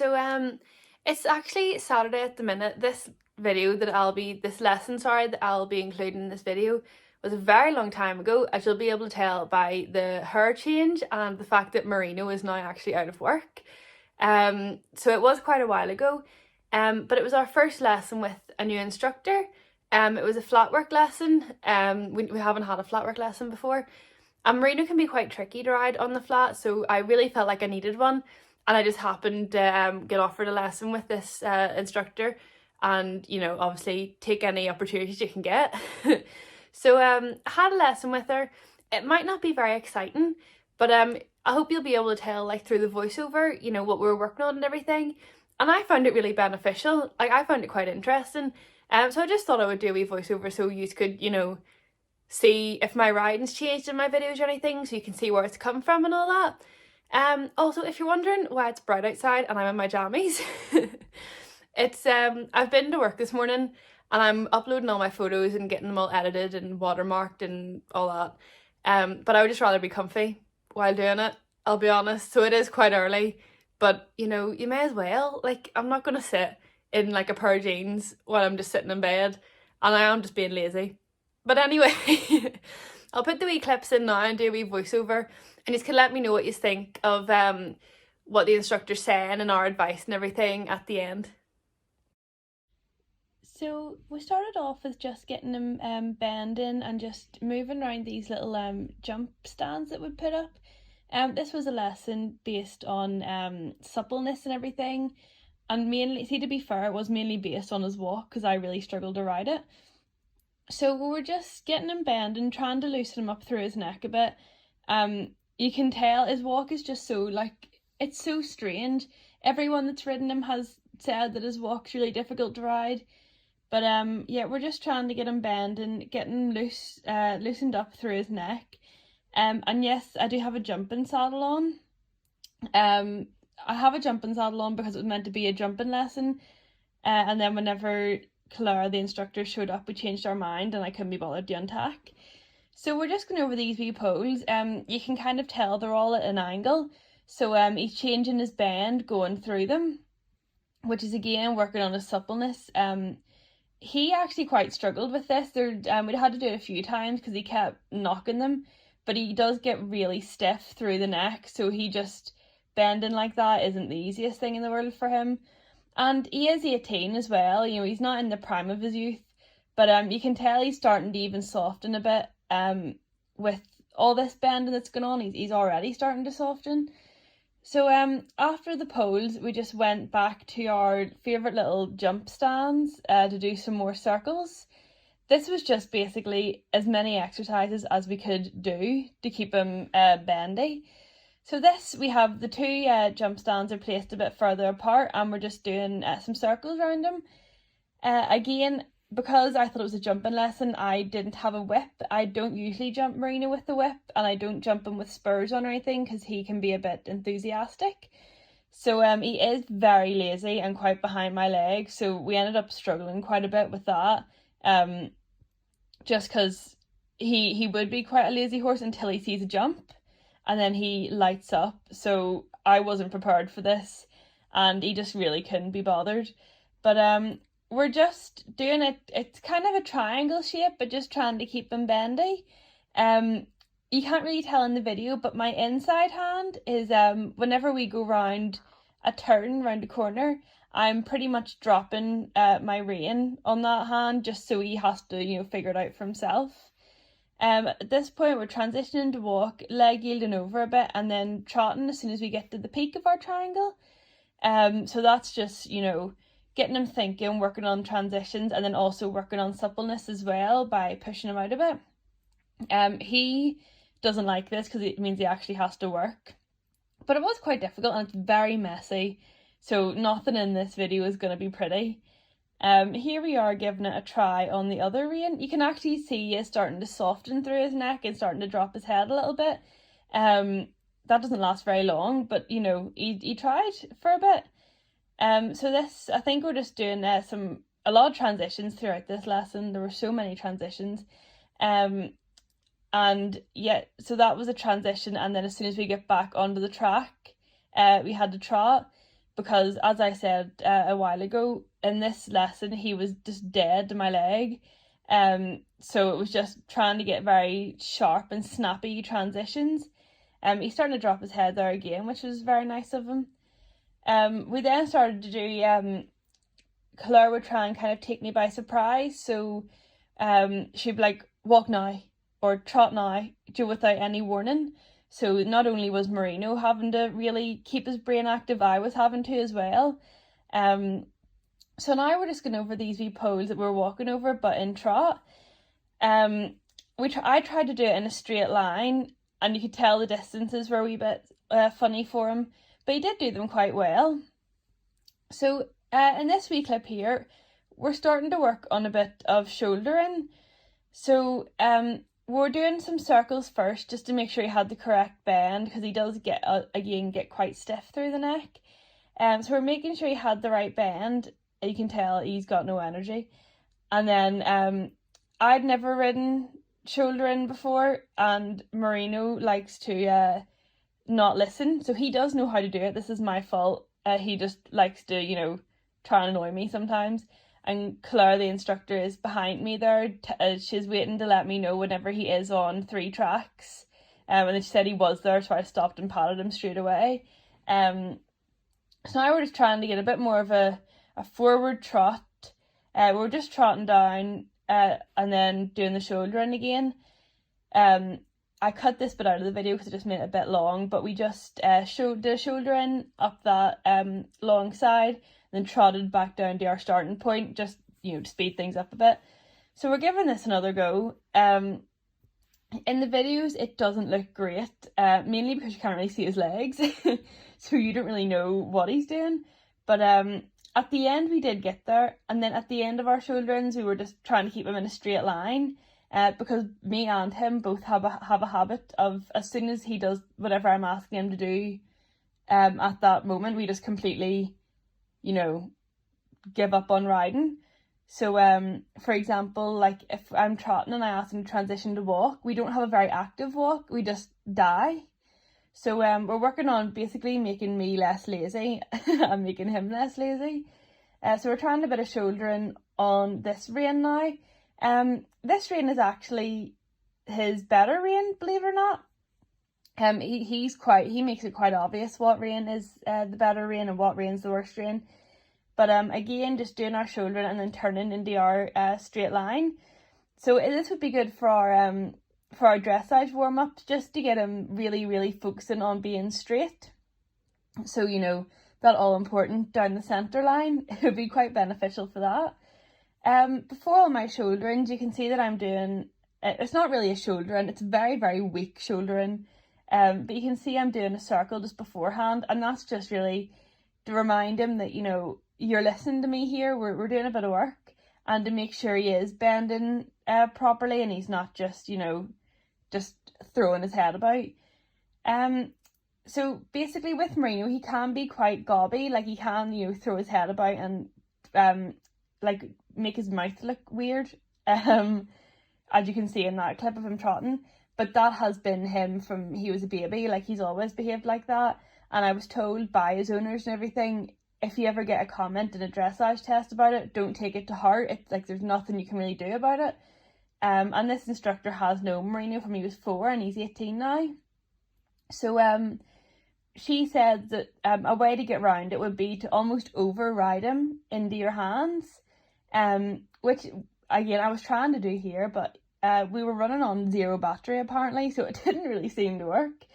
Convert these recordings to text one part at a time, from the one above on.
So it's actually Saturday at the minute. This lesson, that I'll be including in this video was a very long time ago, as you'll be able to tell by the hair change and the fact that Marino is now actually out of work. So it was quite a while ago, but it was our first lesson with a new instructor. It was a flatwork lesson. We haven't had a flatwork lesson before. And Marino can be quite tricky to ride on the flat, so I really felt like I needed one. And I just happened to get offered a lesson with this instructor, and obviously take any opportunities you can get. So I had a lesson with her. It might not be very exciting, but I hope you'll be able to tell, like, through the voiceover, what we were working on and everything. And I found it really beneficial. Like, I found it quite interesting. So I just thought I would do a wee voiceover so you could, see if my riding's changed in my videos or anything, so you can see where it's come from and all that. Also, if you're wondering why it's bright outside and I'm in my jammies, it's I've been to work this morning and I'm uploading all my photos and getting them all edited and watermarked and all that. But I would just rather be comfy while doing it, I'll be honest. So it is quite early, but you may as well. Like, I'm not gonna sit in like a pair of jeans while I'm just sitting in bed, and I am just being lazy. But anyway, I'll put the wee clips in now and do a wee voiceover, and you can let me know what you think of what the instructor's saying and our advice and everything at the end. So we started off with just getting them bending and just moving around these little jump stands that we put up. This was a lesson based on suppleness and everything, and mainly, to be fair, it was mainly based on his walk because I really struggled to ride it. So we were just getting him bending, trying to loosen him up through his neck a bit. You can tell his walk is just so, it's so strange. Everyone that's ridden him has said that his walk's really difficult to ride. But yeah, we're just trying to get him bending, getting loosened up through his neck. And yes, I do have a jumping saddle on. I have a jumping saddle on because it was meant to be a jumping lesson. And then whenever Clara, the instructor, showed up, we changed our mind and I couldn't be bothered to untack. So we're just going over these wee poles. You can kind of tell they're all at an angle. So he's changing his bend going through them, which is again working on his suppleness. He actually quite struggled with this. We'd had to do it a few times because he kept knocking them, but he does get really stiff through the neck. So he just bending like that isn't the easiest thing in the world for him. And he is 18 as well, he's not in the prime of his youth, but you can tell he's starting to even soften a bit with all this bending that's going on. He's already starting to soften. So after the poles, we just went back to our favourite little jump stands to do some more circles. This was just basically as many exercises as we could do to keep him bendy. So we have the two jump stands are placed a bit further apart, and we're just doing some circles around them. Again, because I thought it was a jumping lesson, I didn't have a whip. I don't usually jump Marino with the whip, and I don't jump him with spurs on or anything because he can be a bit enthusiastic. So he is very lazy and quite behind my legs, so we ended up struggling quite a bit with that. Just because he would be quite a lazy horse until he sees a jump. And then he lights up, so I wasn't prepared for this, and he just really couldn't be bothered. But we're just doing it. It's kind of a triangle shape, but just trying to keep him bendy. You can't really tell in the video, but my inside hand is whenever we go round a turn, round a corner, I'm pretty much dropping my rein on that hand just so he has to figure it out for himself. At this point, we're transitioning to walk, leg yielding over a bit, and then trotting as soon as we get to the peak of our triangle. So that's just, getting him thinking, working on transitions, and then also working on suppleness as well by pushing him out a bit. He doesn't like this because it means he actually has to work. But it was quite difficult and it's very messy, so nothing in this video is going to be pretty. Here we are giving it a try on the other rein. You can actually see he's starting to soften through his neck and starting to drop his head a little bit. That doesn't last very long, but he tried for a bit. So this, I think we're just doing a lot of transitions throughout this lesson. There were so many transitions. And yeah, so that was a transition, and then as soon as we get back onto the track, we had to trot. because, as I said a while ago, in this lesson he was just dead to my leg. So it was just trying to get very sharp and snappy transitions. He's starting to drop his head there again, which was very nice of him. We then started to do, Claire would try and kind of take me by surprise. So she'd be like, walk now, or trot now, without any warning. So not only was Marino having to really keep his brain active, I was having to as well. So now we're just going over these wee poles that we're walking over, but in trot. I tried to do it in a straight line, and you could tell the distances were a wee bit funny for him, but he did do them quite well. So in this wee clip here, we're starting to work on a bit of shouldering. So we're doing some circles first, just to make sure he had the correct bend, because he does get quite stiff through the neck. So we're making sure he had the right bend. You can tell he's got no energy. And then I'd never ridden shouldering before, and Marino likes to not listen, so he does know how to do it. This is my fault. He just likes to, try and annoy me sometimes. And Claire, the instructor, is behind me there. She's waiting to let me know whenever he is on 3 tracks. And then she said he was there, so I stopped and patted him straight away. So now we're just trying to get a bit more of a forward trot. We're just trotting down and then doing the shouldering again. I cut this bit out of the video because it just made it a bit long, but we just did a shouldering up that long side, then trotted back down to our starting point, just to speed things up a bit. So we're giving this another go. In the videos it doesn't look great, mainly because you can't really see his legs, so you don't really know what he's doing. But at the end we did get there, and then at the end of our shoulderings we were just trying to keep him in a straight line, because me and him both have a habit of, as soon as he does whatever I'm asking him to do at that moment, we just completely give up on riding. So for example, like if I'm trotting and I ask him to transition to walk, we don't have a very active walk, we just die. So we're working on basically making me less lazy and making him less lazy. So we're trying a bit of shouldering on this rein now. This rein is actually his better rein, believe it or not. He makes it quite obvious what rein is the better rein and what rein's the worst rein. But again, just doing our shouldering and then turning into our straight line. So this would be good for our dressage warm-up, just to get him really, really focusing on being straight. So, that all-important down the centre line, it would be quite beneficial for that. Before all my shoulderings, you can see that I'm doing, it's not really a shouldering, it's very, very weak shouldering. But you can see I'm doing a circle just beforehand, and that's just really to remind him that, you're listening to me here, we're doing a bit of work, and to make sure he is bending properly and he's not just, just throwing his head about. So basically with Marino, he can be quite gobby, like he can, throw his head about and like make his mouth look weird, as you can see in that clip of him trotting. But that has been him from he was a baby, like he's always behaved like that. And I was told by his owners and everything, if you ever get a comment in a dressage test about it, don't take it to heart. It's like there's nothing you can really do about it. And this instructor has known Marino from he was 4 and he's 18 now. So she said that a way to get round it would be to almost override him into your hands, which again I was trying to do here, but we were running on 0 battery apparently, so it didn't really seem to work.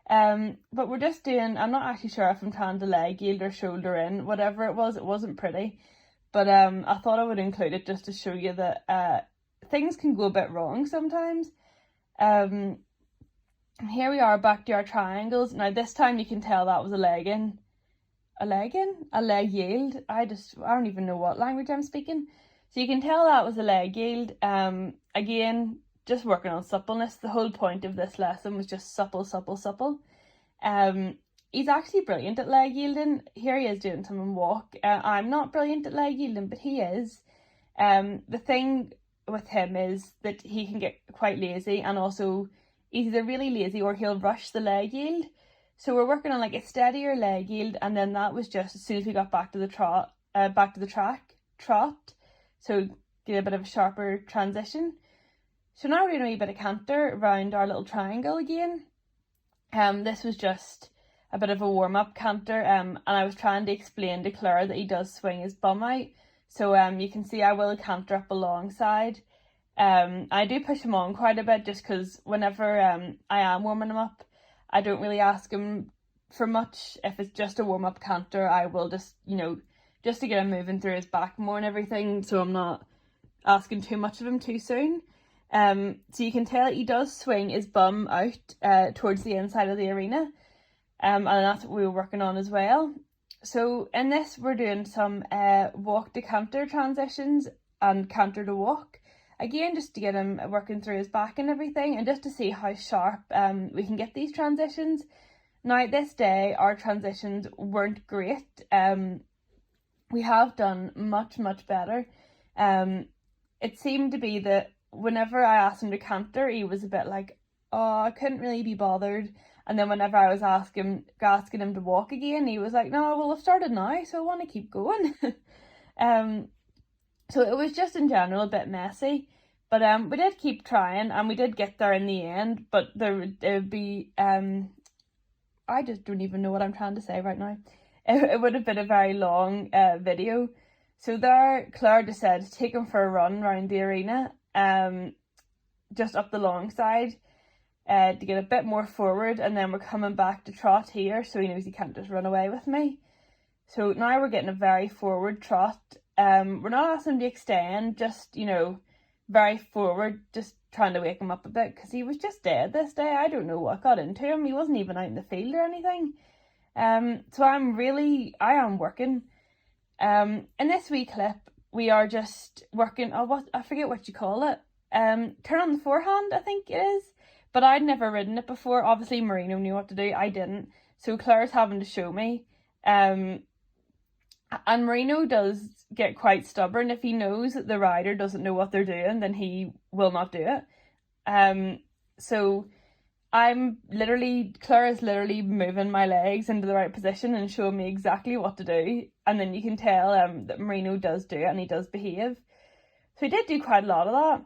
But we're just doing, I'm not actually sure if I'm trying to leg yield or shoulder in, whatever it wasn't pretty. But I thought I would include it just to show you that things can go a bit wrong sometimes. Here we are back to our triangles. Now this time you can tell that was a leg yield. I don't even know what language I'm speaking. So you can tell that was a leg yield. Again, just working on suppleness. The whole point of this lesson was just supple. He's actually brilliant at leg yielding. Here he is doing some walk. I'm not brilliant at leg yielding, but he is. The thing with him is that he can get quite lazy, and also he's either really lazy or he'll rush the leg yield. So we're working on like a steadier leg yield, and then that was just as soon as we got back to the trot, so get a bit of a sharper transition. So now we're doing a wee bit of canter around our little triangle again. This was just a bit of a warm-up canter, and I was trying to explain to Claire that he does swing his bum out. So you can see I will canter up alongside. I do push him on quite a bit just because whenever I am warming him up, I don't really ask him for much. If it's just a warm-up canter, I will just, just to get him moving through his back more and everything, so I'm not asking too much of him too soon. So you can tell he does swing his bum out towards the inside of the arena, and that's what we were working on as well. So in this we're doing some walk to canter transitions and canter to walk, again just to get him working through his back and everything, and just to see how sharp we can get these transitions. Now this day our transitions weren't great. We have done much better. It seemed to be that whenever I asked him to canter, he was a bit like, oh, I couldn't really be bothered. And then whenever I was asking him to walk again, he was like, no, well, I've started now, so I want to keep going. So it was just in general a bit messy. But we did keep trying, and we did get there in the end. But there would be, I just don't even know what I'm trying to say right now. It would have been a very long video. So there, Claire decided to take him for a run around the arena, just up the long side, to get a bit more forward, and then we're coming back to trot here, so he knows he can't just run away with me. So now we're getting a very forward trot. We're not asking him to extend, just, very forward, just trying to wake him up a bit, because he was just dead this day. I don't know what got into him. He wasn't even out in the field or anything. So I am working. In this wee clip, we are just working, I forget what you call it. Turn on the forehand, I think it is. But I'd never ridden it before. Obviously Marino knew what to do, I didn't. So Claire's having to show me. And Marino does get quite stubborn. If he knows that the rider doesn't know what they're doing, then he will not do it. So Claire is literally moving my legs into the right position and showing me exactly what to do. And then you can tell that Marino does do it, and he does behave. So he did do quite a lot of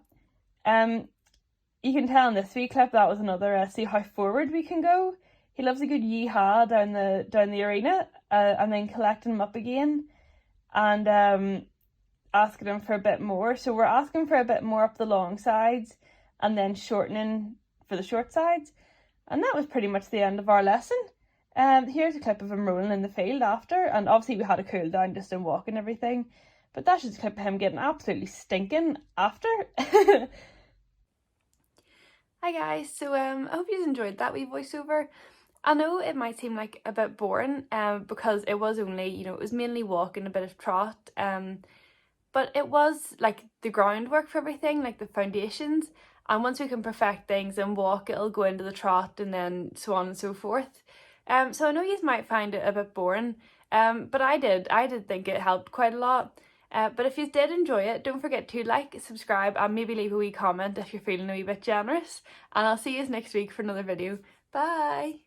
that. You can tell in this wee clip that was another see how forward we can go. He loves a good yee-haw down the arena, and then collecting him up again, and asking him for a bit more. So we're asking for a bit more up the long sides, and then shortening for the short sides. And that was pretty much the end of our lesson. Here's a clip of him rolling in the field after, and obviously we had a cool down just in walk and everything, but that's just a clip of him getting absolutely stinking after. Hi guys, so I hope you enjoyed that wee voiceover. I know it might seem like a bit boring, because it was only, it was mainly walk and a bit of trot, but it was like the groundwork for everything, like the foundations, and once we can perfect things and walk, it'll go into the trot, and then so on and so forth. So I know you might find it a bit boring, but I did think it helped quite a lot. But if you did enjoy it, don't forget to like, subscribe, and maybe leave a wee comment if you're feeling a wee bit generous. And I'll see you next week for another video. Bye!